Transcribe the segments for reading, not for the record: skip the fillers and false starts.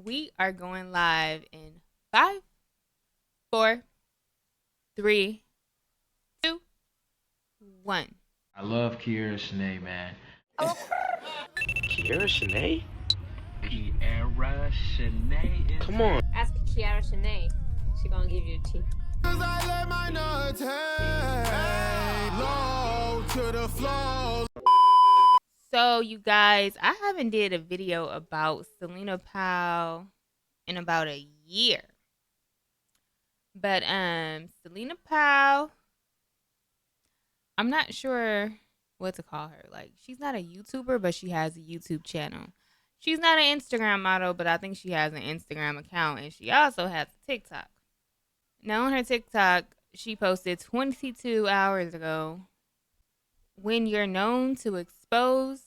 We are going live in 5, 4, 3, 2, 1. I love Kiara Shanay, man. Kiara Shanay? Kiara Shanay is Come on. Ask Kiara Shanay. She gonna give you the tea. So you guys, I haven't did a video about Selena Powell in about a year. But Selena Powell, I'm not sure what to call her. Like, she's not a YouTuber, but she has a YouTube channel. She's not an Instagram model, but I think she has an Instagram account, and she also has a TikTok. Now on her TikTok, she posted 22 hours ago, when you're known to expose,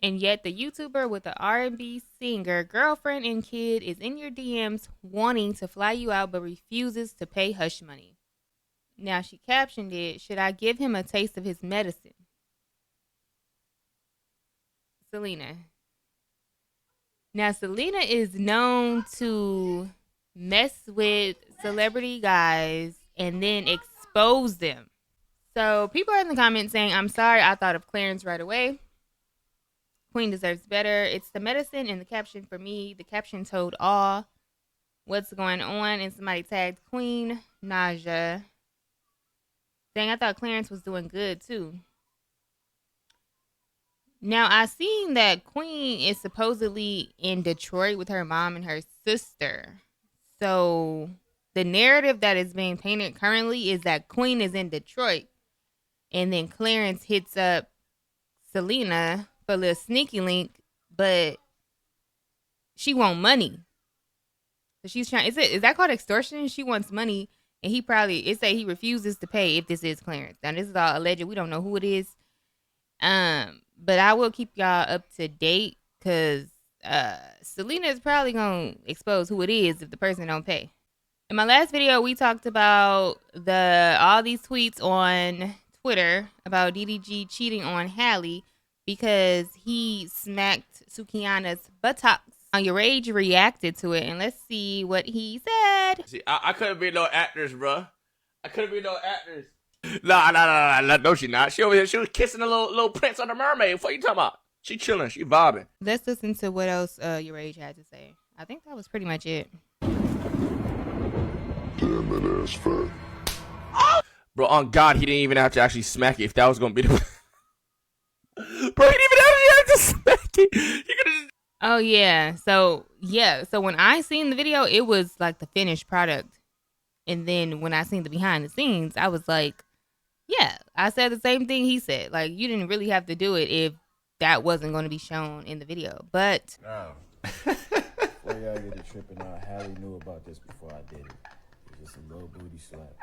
and yet the YouTuber with the R&B singer girlfriend and kid is in your DMs wanting to fly you out but refuses to pay hush money. Now she captioned it, "Should I give him a taste of his medicine?" Selena. Now Selena is known to mess with celebrity guys and then expose them. So people are in the comments saying, "I'm sorry, I thought of Clarence right away. Queen deserves better. It's the medicine," and the caption for me, the caption told all what's going on, and somebody tagged Queen Naija. Dang, I thought Clarence was doing good too. Now, I seen that Queen is supposedly in Detroit with her mom and her sister. So the narrative that is being painted currently is that Queen is in Detroit, and then Clarence hits up Selena for a little sneaky link, but she want money. So she's trying. Is that called extortion? She wants money, and it say he refuses to pay if this is Clarence. Now this is all alleged. We don't know who it is. But I will keep y'all up to date because Selena is probably gonna expose who it is if the person don't pay. In my last video, we talked about all these tweets on Twitter about DDG cheating on Halle because he smacked Sukiana's buttocks. Now, your rage reacted to it, and let's see what he said. See, I couldn't be no actors, bro. I couldn't be no actors. Nah, no, she not. She over here, she was kissing the little prince on the mermaid. What you talking about? She chilling, she vibing. Let's listen to what else your rage had to say. I think that was pretty much it. Damn that ass fat. Bro, on God, he didn't even have to actually smack it if that was gonna be the. Bro, he didn't even have to smack it. He could have. Oh yeah. So when I seen the video, it was like the finished product. And then when I seen the behind the scenes, I was like, yeah, I said the same thing he said. Like, you didn't really have to do it if that wasn't going to be shown in the video. But Before y'all get it tripping out, Halle knew about this before I did it. It's just a little booty slap.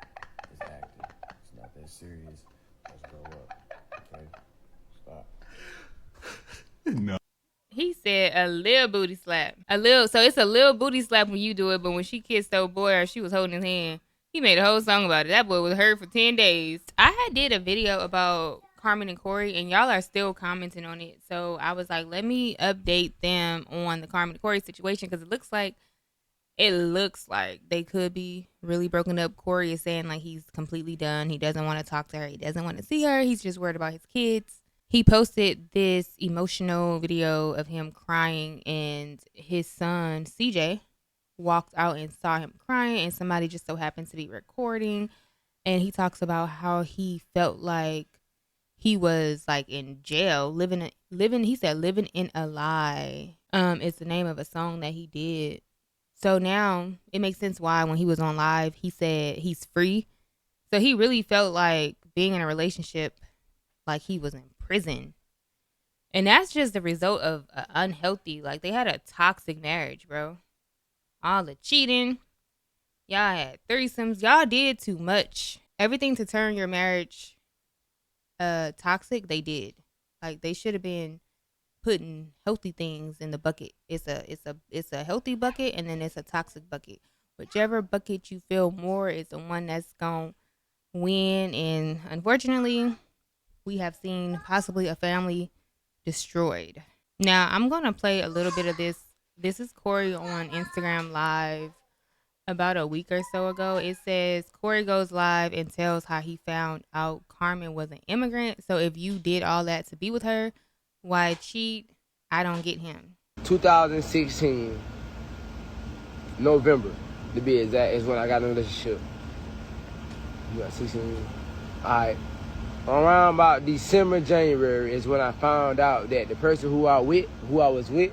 It's acting. It's not that serious. Let's grow up. Okay? Stop. No. he said a little booty slap. So it's a little booty slap when you do it, but when she kissed old boy or she was holding his hand, he made a whole song about it. That boy was hurt for 10 days. I had did a video about Carmen and Corey, and y'all are still commenting on it. So I was like, let me update them on the Carmen and Corey situation, because it looks like they could be really broken up. Corey is saying like he's completely done. He doesn't want to talk to her. He doesn't want to see her. He's just worried about his kids. He posted this emotional video of him crying, and his son, CJ, walked out and saw him crying, and somebody just so happened to be recording. And he talks about how he felt like he was like in jail, living in a lie. It's the name of a song that he did. So now it makes sense why when he was on live, he said he's free. So he really felt like being in a relationship like he was in prison. And that's just the result of an unhealthy, like they had a toxic marriage, bro. All the cheating. Y'all had threesomes. Y'all did too much. Everything to turn your marriage toxic, they did. Like they should have been putting healthy things in the bucket. It's a healthy bucket, and then it's a toxic bucket. Whichever bucket you feel more is the one that's gonna win. And unfortunately, we have seen possibly a family destroyed. Now I'm gonna play a little bit of this This is Corey on Instagram Live about a week or so ago. It says Corey goes live and tells how he found out Carmen was an immigrant. So if you did all that to be with her, why cheat? I don't get him. 2016, November, to be exact, is when I got in a relationship. You got 16. Alright. Around about December, January is when I found out that the person who I was with,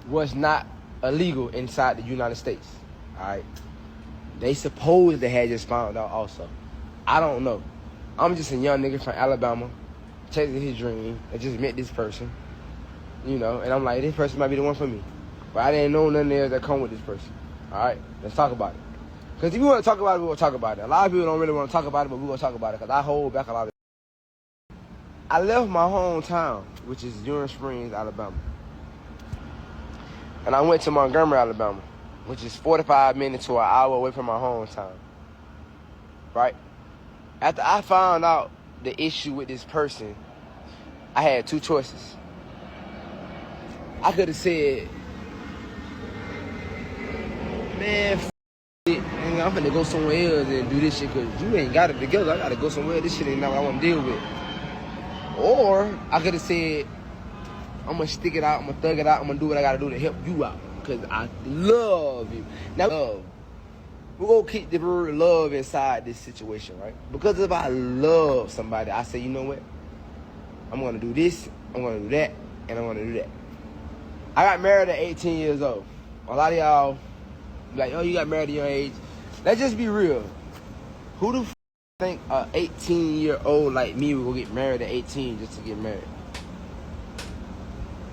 was not illegal inside the United States. Alright. They supposed they had just found out also. I don't know. I'm just a young nigga from Alabama, chasing his dream. I just met this person. You know, and I'm like, this person might be the one for me. But I didn't know nothing else that come with this person. Alright, let's talk about it. Because if you want to talk about it, we're going to talk about it. A lot of people don't really want to talk about it, but we're going to talk about it because I hold back a lot of it. I left my hometown, which is Union Springs, Alabama. And I went to Montgomery, Alabama, which is 45 minutes to an hour away from my hometown. Right? After I found out the issue with this person, I had two choices. I could have said, man, it. I'm finna go somewhere else and do this shit because you ain't got it together. I gotta go somewhere. This shit ain't not what I want to deal with. Or I could have said, I'm gonna stick it out, I'm gonna thug it out, I'm gonna do what I gotta do to help you out because I love you. Now, we're gonna keep the word love inside this situation, right? Because if I love somebody, I say, you know what? I'm gonna do this, I'm gonna do that, and I'm gonna do that. I got married at 18 years old. A lot of y'all be like, oh, you got married at your age. Let's just be real. Who the f think a 18-year-old like me will go get married at 18 just to get married?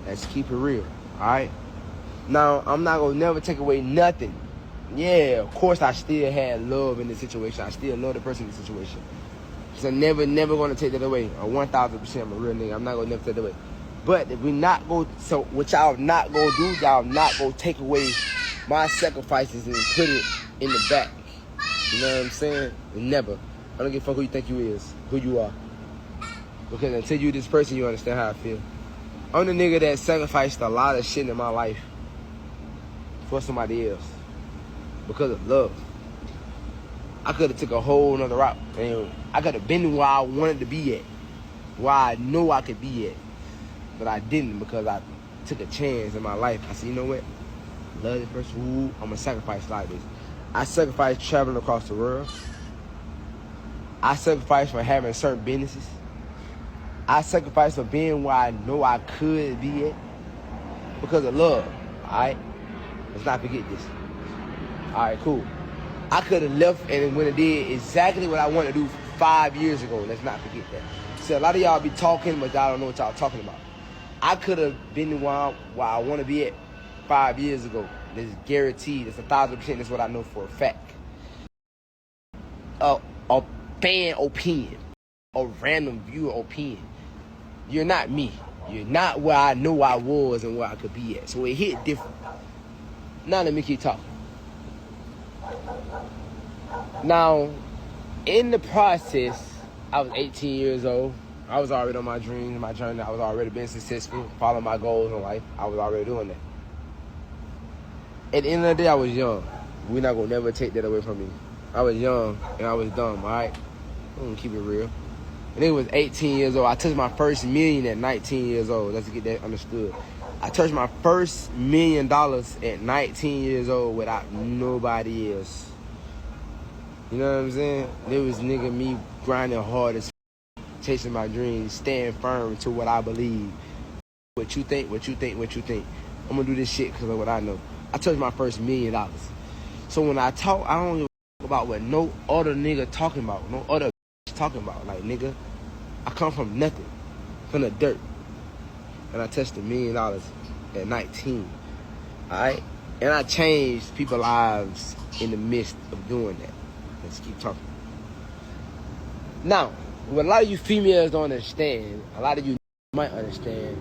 Let's keep it real, all right? Now, I'm not going to never take away nothing. Yeah, of course I still had love in the situation. I still love the person in the situation. So never going to take that away. 1,000%, I'm a real nigga. I'm not going to never take that away. But if we not go, so what y'all not gonna do, y'all not gonna take away my sacrifices and put it in the back. You know what I'm saying? Never. I don't give a fuck who you think you is, who you are. Because until you this person, you understand how I feel. I'm the nigga that sacrificed a lot of shit in my life for somebody else because of love. I could have took a whole nother route. And I could have been where I wanted to be at, where I know I could be at. But I didn't because I took a chance in my life. I said, you know what? Love this person. Ooh, I'm going to sacrifice like this. I sacrificed traveling across the world. I sacrificed for having certain businesses. I sacrificed for being where I know I could be at because of love. All right? Let's not forget this. All right, cool. I could have left and went and did exactly what I wanted to do 5 years ago. Let's not forget that. See, a lot of y'all be talking, but y'all don't know what y'all talking about. I could have been where I want to be at 5 years ago. That's guaranteed. That's 1,000%. That's what I know for a fact. A fan opinion. A random viewer opinion. You're not me. You're not where I know I was and where I could be at. So it hit different. Now let me keep talking. Now, in the process, I was 18 years old. I was already on my dreams, my journey. I was already being successful, following my goals in life. I was already doing that. At the end of the day, I was young. We're not going to never take that away from me. I was young and I was dumb, all right? I'm going to keep it real. And it was 18 years old. I touched my first million at 19 years old. Let's get that understood. I touched my first $1 million at 19 years old without nobody else. You know what I'm saying? There was nigga me grinding hard as chasing my dreams, staying firm to what I believe. What you think. I'm gonna do this shit because of what I know. I touched my first $1 million. So when I talk, I don't even about what no other nigga talking about, no other talking about. Like, nigga, I come from nothing, from the dirt. And I touched $1 million at 19, all right? And I changed people's lives in the midst of doing that. Let's keep talking. Now, what a lot of you females don't understand, a lot of you might understand,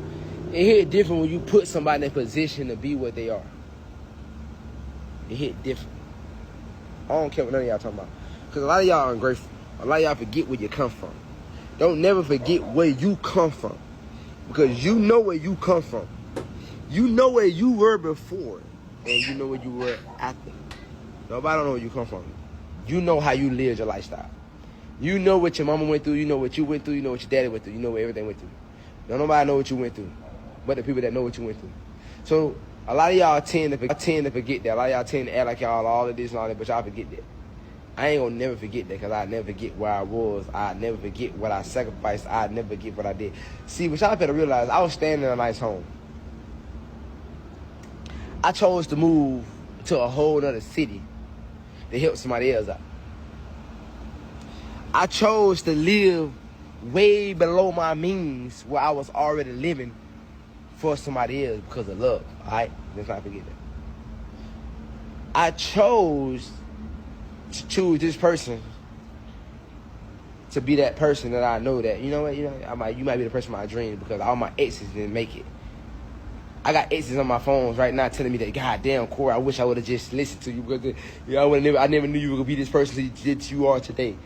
it hit different when you put somebody in a position to be what they are. It hit different. I don't care what none of y'all talking about. Because a lot of y'all are ungrateful. A lot of y'all forget where you come from. Don't never forget where you come from. Because you know where you come from. You know where you were before, and you know where you were after. Nobody don't know where you come from. You know how you lived your lifestyle. You know what your mama went through. You know what you went through. You know what your daddy went through. You know what everything went through. Don't nobody know what you went through, but the people that know what you went through. So a lot of y'all tend to forget that. A lot of y'all tend to act like y'all all of this and all that, but y'all forget that. I ain't gonna never forget that because I never forget where I was. I never forget what I sacrificed. I never forget what I did. See, what y'all better realize, I was staying in a nice home. I chose to move to a whole other city to help somebody else out. I chose to live way below my means where I was already living for somebody else because of love. All right? Let's not forget that. I chose to choose this person to be that person that I know that, you know what, you might be the person of my dreams because all my exes didn't make it. I got exes on my phones right now telling me that, God damn, Corey, I wish I would have just listened to you because I never knew you were going to be this person that you are today.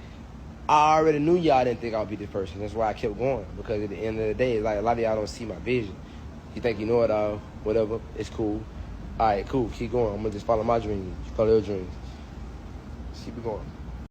I already knew y'all didn't think I would be this person. That's why I kept going because at the end of the day, like a lot of y'all don't see my vision. You think you know it all, whatever, it's cool. All right, cool, keep going. I'm going to just follow my dreams. You follow your dreams. Keep it going.